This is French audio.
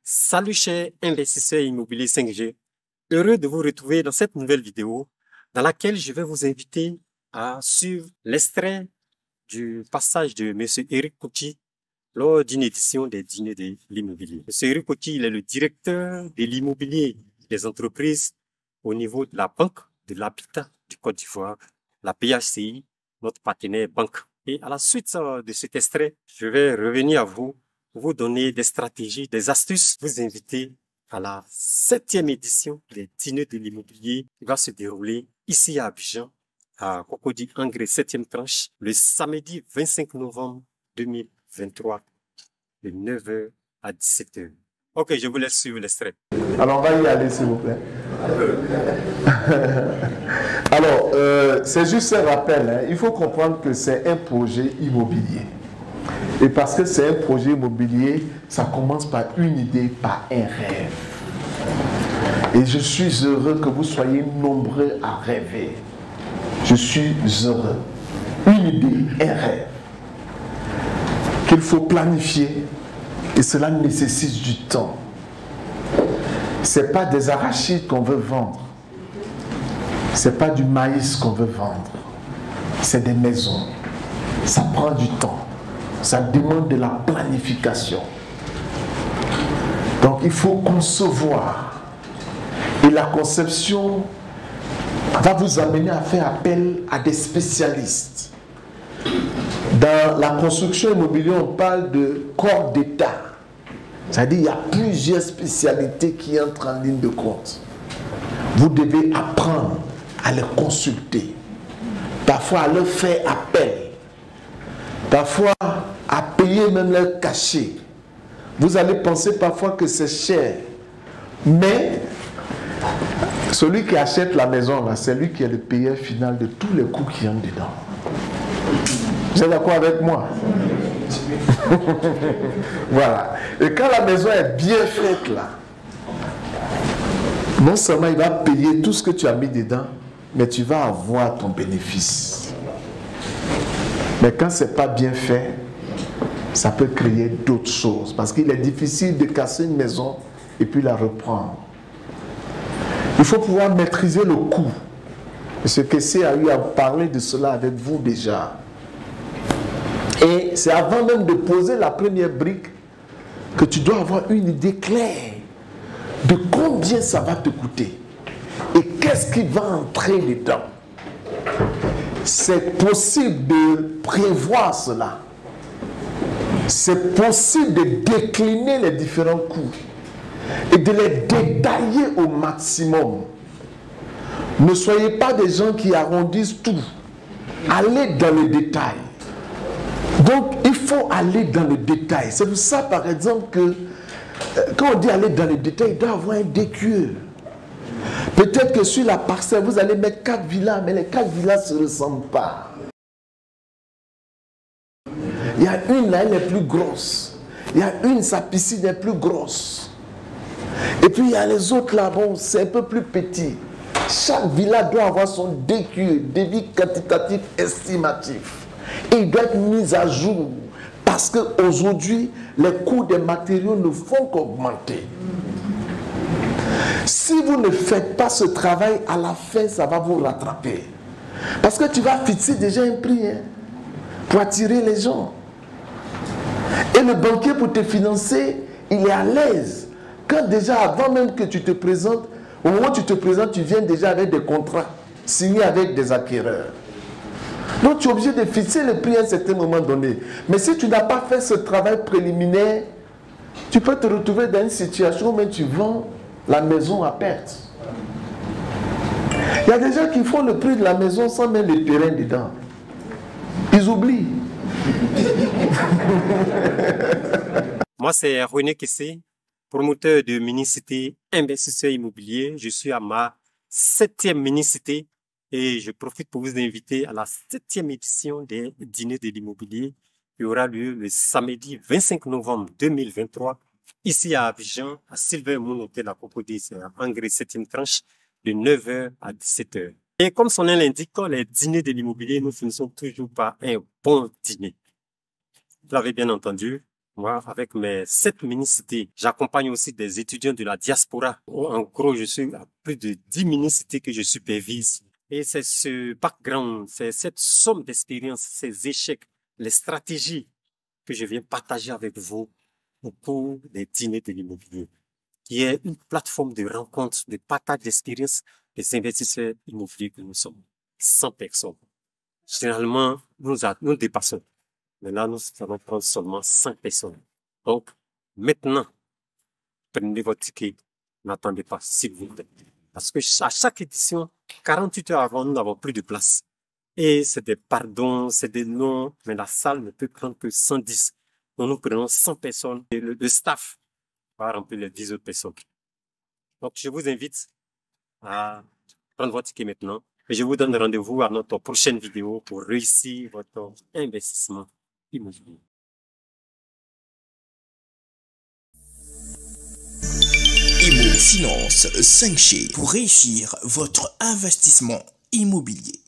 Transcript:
Salut chers investisseurs immobiliers 5G, heureux de vous retrouver dans cette nouvelle vidéo dans laquelle je vais vous inviter à suivre l'extrait du passage de M. Eric Kouti lors d'une édition des dîners de l'immobilier. M. Eric Kouti, il est le directeur de l'immobilier des entreprises au niveau de la Banque de l'Habitat du Côte d'Ivoire, la BHCI, notre partenaire banque. Et à la suite de cet extrait, je vais revenir à vous pour vous donner des stratégies, des astuces, vous inviter à la 7e édition des dîners de l'immobilier qui va se dérouler ici à Abidjan, à Cocody Angré 7e tranche, le samedi 25 novembre 2023, de 9h à 17h. Ok, je vous laisse suivre l'extrait. Alors, on va y aller, s'il vous plaît. Alors, c'est juste un rappel. Hein. Il faut comprendre que c'est un projet immobilier. Et parce que c'est un projet immobilier, ça commence par une idée, par un rêve. Et je suis heureux que vous soyez nombreux à rêver. Je suis heureux. Une idée, un rêve, qu'il faut planifier. Et cela nécessite du temps. Ce n'est pas des arachides qu'on veut vendre. Ce n'est pas du maïs qu'on veut vendre. C'est des maisons. Ça prend du temps. Ça demande de la planification. Donc il faut concevoir. Et la conception va vous amener à faire appel à des spécialistes. Dans la construction immobilière, on parle de corps d'État. C'est-à-dire qu'il y a plusieurs spécialités qui entrent en ligne de compte. Vous devez apprendre à les consulter. Parfois à leur faire appel. Parfois à payer même leur cachet. Vous allez penser parfois que c'est cher. Mais celui qui achète la maison, c'est lui qui est le payeur final de tous les coûts qui entrent dedans. Vous êtes d'accord avec moi? Voilà. Et quand la maison est bien faite là, non seulement il va payer tout ce que tu as mis dedans, mais tu vas avoir ton bénéfice. Mais quand c'est pas bien fait, ça peut créer d'autres choses. Parce qu'il est difficile de casser une maison et puis la reprendre. Il faut pouvoir maîtriser le coût. M. Kessé a eu à parler de cela avec vous déjà. Et c'est avant même de poser la première brique que tu dois avoir une idée claire de combien ça va te coûter et qu'est-ce qui va entrer dedans. C'est possible de prévoir cela. C'est possible de décliner les différents coûts et de les détailler au maximum. Ne soyez pas des gens qui arrondissent tout. Allez dans le détail. Donc, il faut aller dans le détail. C'est pour ça, par exemple, que quand on dit aller dans le détail, il doit y avoir un DQE. Peut-être que sur la parcelle, vous allez mettre 4 villas, mais les 4 villas ne se ressemblent pas. Il y a une là, elle est plus grosse. Il y a une, sa piscine est plus grosse. Et puis, il y a les autres là, bon, c'est un peu plus petit. Chaque villa doit avoir son DQE, débit quantitatif estimatif. Et il doit être mis à jour parce qu'aujourd'hui, les coûts des matériaux ne font qu'augmenter. Si vous ne faites pas ce travail, à la fin, ça va vous rattraper. Parce que tu vas fixer déjà un prix pour attirer les gens. Et le banquier, pour te financer, il est à l'aise. Quand déjà, avant même que tu te présentes, au moment où tu te présentes, tu viens déjà avec des contrats signés avec des acquéreurs. Donc tu es obligé de fixer le prix à un certain moment donné. Mais si tu n'as pas fait ce travail préliminaire, tu peux te retrouver dans une situation où tu vends la maison à perte. Il y a des gens qui font le prix de la maison sans mettre le terrain dedans. Ils oublient. Moi, c'est René Kessé, promoteur de mini-cité investisseur immobilier. Je suis à ma 7e mini-cité. Et je profite pour vous inviter à la 7e édition des dîners de l'immobilier qui aura lieu le samedi 25 novembre 2023 ici à Abidjan, à Silver Moon Hotel à Cocody, c'est à Angré 7e tranche de 9h à 17h. Et comme son nom l'indique, les dîners de l'immobilier, nous finissons toujours par un bon dîner. Vous l'avez bien entendu, Moi, avec mes 7 mini-cités, j'accompagne aussi des étudiants de la diaspora. En gros, je suis à plus de 10 mini-cités que je supervise. Et c'est ce background, c'est cette somme d'expériences, ces échecs, les stratégies que je viens partager avec vous au cours des dîners de l'immobilier, qui est une plateforme de rencontre, de partage d'expériences des investisseurs immobiliers que nous sommes. 100 personnes. Généralement, nous dépassons. Mais là, nous allons prendre seulement 5 personnes. Donc, maintenant, prenez votre ticket. N'attendez pas, s'il vous plaît. Parce que à chaque édition, 48 heures avant, nous n'avons plus de place. Et c'est des pardons, c'est des noms, mais la salle ne peut prendre que 110. Donc, nous prenons 100 personnes et le staff va remplir les 10 autres personnes. Donc, je vous invite à prendre votre ticket maintenant. Et je vous donne rendez-vous à notre prochaine vidéo pour réussir votre investissement immobilier. Imo Finance 5G pour réussir votre investissement immobilier.